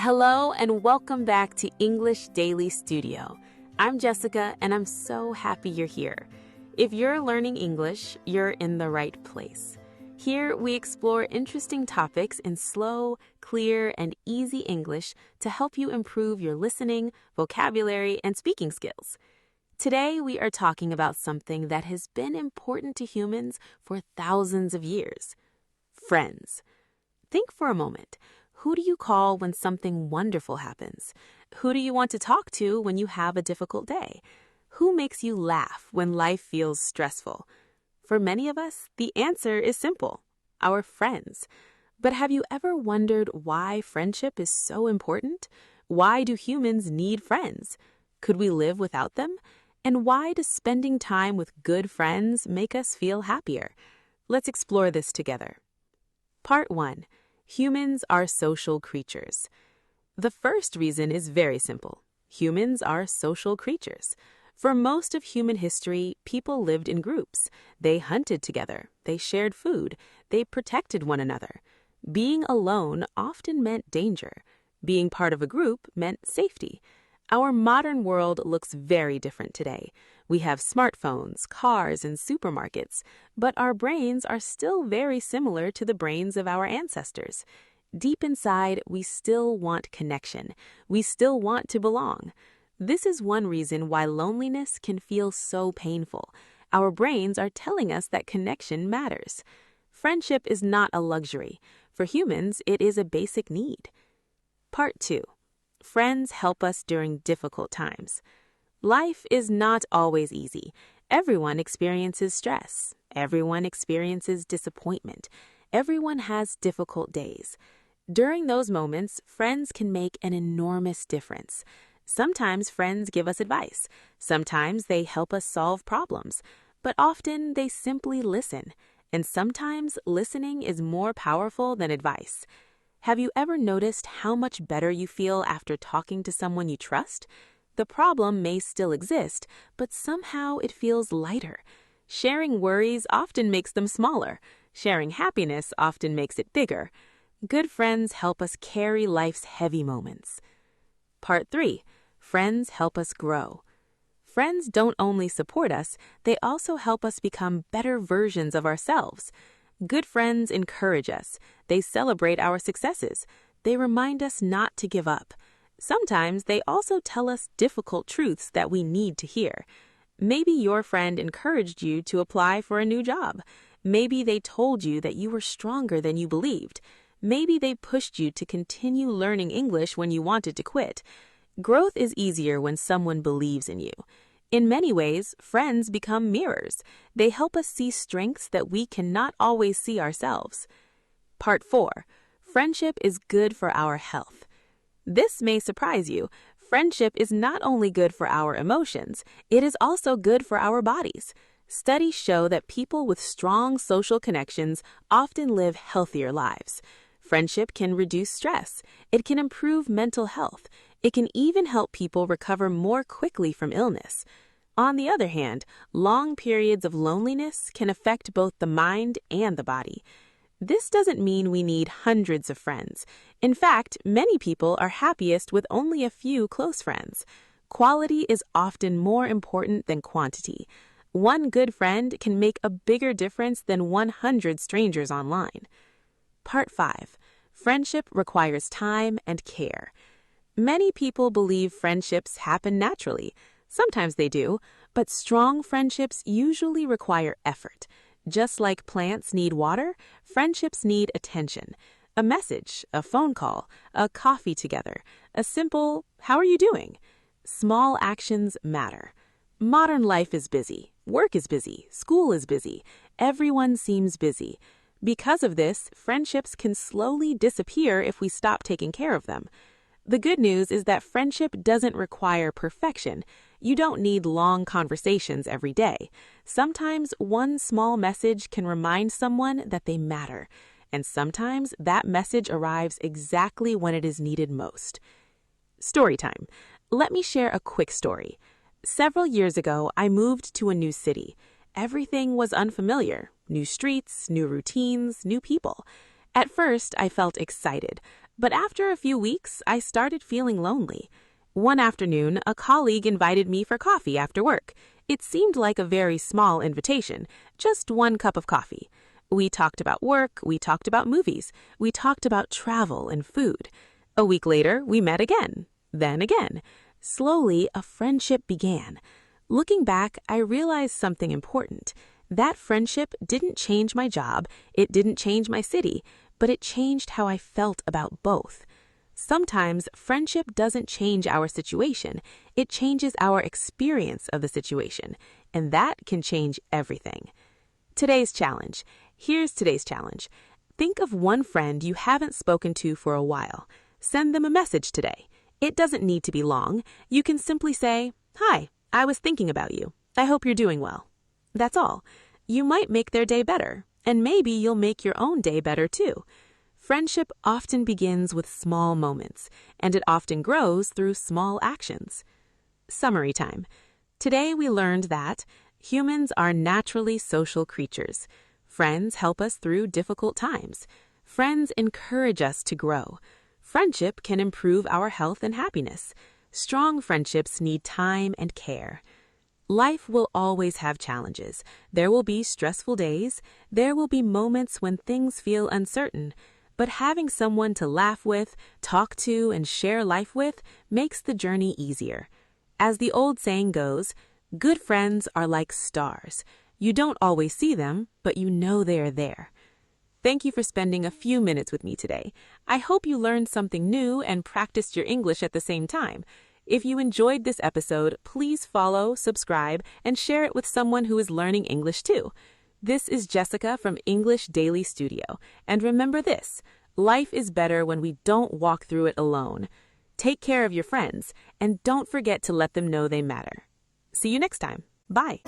Hello and welcome back to English Daily Studio. I'm Jessica and I'm so happy you're here. If you're learning English, you're in the right place. Here we explore interesting topics in slow, clear, and easy English to help you improve your listening, vocabulary, and speaking skills. Today we are talking about something that has been important to humans for thousands of years: friends. Think for a moment. Who do you call when something wonderful happens? Who do you want to talk to when you have a difficult day? Who makes you laugh when life feels stressful? For many of us, the answer is simple: our friends. But have you ever wondered why friendship is so important? Why do humans need friends? Could we live without them? And why does spending time with good friends make us feel happier? Let's explore this together. Part 1. Humans are social creatures. The first reason is very simple. Humans are social creatures. For most of human history, people lived in groups. They hunted together. They shared food. They protected one another. Being alone often meant danger. Being part of a group meant safety. Our modern world looks very different today. We have smartphones, cars, and supermarkets, but our brains are still very similar to the brains of our ancestors. Deep inside, we still want connection. We still want to belong. This is one reason why loneliness can feel so painful. Our brains are telling us that connection matters. Friendship is not a luxury. For humans, it is a basic need. Part 2. Friends help us during difficult times. Life is not always easy. Everyone experiences stress. Everyone experiences disappointment. Everyone has difficult days. During those moments, friends can make an enormous difference. Sometimes friends give us advice. Sometimes they help us solve problems. But often they simply listen. And sometimes listening is more powerful than advice. Have you ever noticed how much better you feel after talking to someone you trust? The problem may still exist, but somehow it feels lighter. Sharing worries often makes them smaller. Sharing happiness often makes it bigger. Good friends help us carry life's heavy moments. Part 3. Friends help us grow. Friends don't only support us, they also help us become better versions of ourselves. Good friends encourage us. They celebrate our successes. They remind us not to give up. Sometimes they also tell us difficult truths that we need to hear. Maybe your friend encouraged you to apply for a new job. Maybe they told you that you were stronger than you believed. Maybe they pushed you to continue learning English when you wanted to quit. Growth is easier when someone believes in you. In many ways, friends become mirrors. They help us see strengths that we cannot always see ourselves. Part 4. Friendship is good for our health. This may surprise you. Friendship is not only good for our emotions, it is also good for our bodies. Studies show that people with strong social connections often live healthier lives. Friendship can reduce stress. It can improve mental health. It can even help people recover more quickly from illness. On the other hand, long periods of loneliness can affect both the mind and the body. This doesn't mean we need hundreds of friends. In fact, many people are happiest with only a few close friends. Quality is often more important than quantity. One good friend can make a bigger difference than 100 strangers online. Part 5. Friendship requires time and care. Many people believe friendships happen naturally. Sometimes they do, but strong friendships usually require effort. Just like plants need water, friendships need attention. A message, a phone call, a coffee together, a simple, "How are you doing?" Small actions matter. Modern life is busy. Work is busy. School is busy. Everyone seems busy. Because of this, friendships can slowly disappear if we stop taking care of them. The good news is that friendship doesn't require perfection. You don't need long conversations every day. Sometimes one small message can remind someone that they matter, and sometimes that message arrives exactly when it is needed most. Story time. Let me share a quick story. Several years ago, I moved to a new city. Everything was unfamiliar. New streets, new routines, new people. At first, I felt excited. But after a few weeks, I started feeling lonely. One afternoon, a colleague invited me for coffee after work. It seemed like a very small invitation, just one cup of coffee. We talked about work, we talked about movies, we talked about travel and food. A week later, we met again, then again. Slowly, a friendship began. Looking back, I realized something important. That friendship didn't change my job, it didn't change my city, but it changed how I felt about both. Sometimes friendship doesn't change our situation, it changes our experience of the situation, and that can change everything. Today's challenge. Here's today's challenge. Think of one friend you haven't spoken to for a while. Send them a message today. It doesn't need to be long. You can simply say, "Hi, I was thinking about you. I hope you're doing well." That's all. You might make their day better, and maybe you'll make your own day better too. Friendship often begins with small moments, and it often grows through small actions. Summary time. Today we learned that humans are naturally social creatures. Friends help us through difficult times. Friends encourage us to grow. Friendship can improve our health and happiness. Strong friendships need time and care. Life will always have challenges. There will be stressful days. There will be moments when things feel uncertain. But having someone to laugh with, talk to, and share life with makes the journey easier. As the old saying goes, good friends are like stars. You don't always see them, but you know they are there. Thank you for spending a few minutes with me today. I hope you learned something new and practiced your English at the same time. If you enjoyed this episode, please follow, subscribe, and share it with someone who is learning English too. This is Jessica from English Daily Studio. And remember this, life is better when we don't walk through it alone. Take care of your friends, and don't forget to let them know they matter. See you next time. Bye.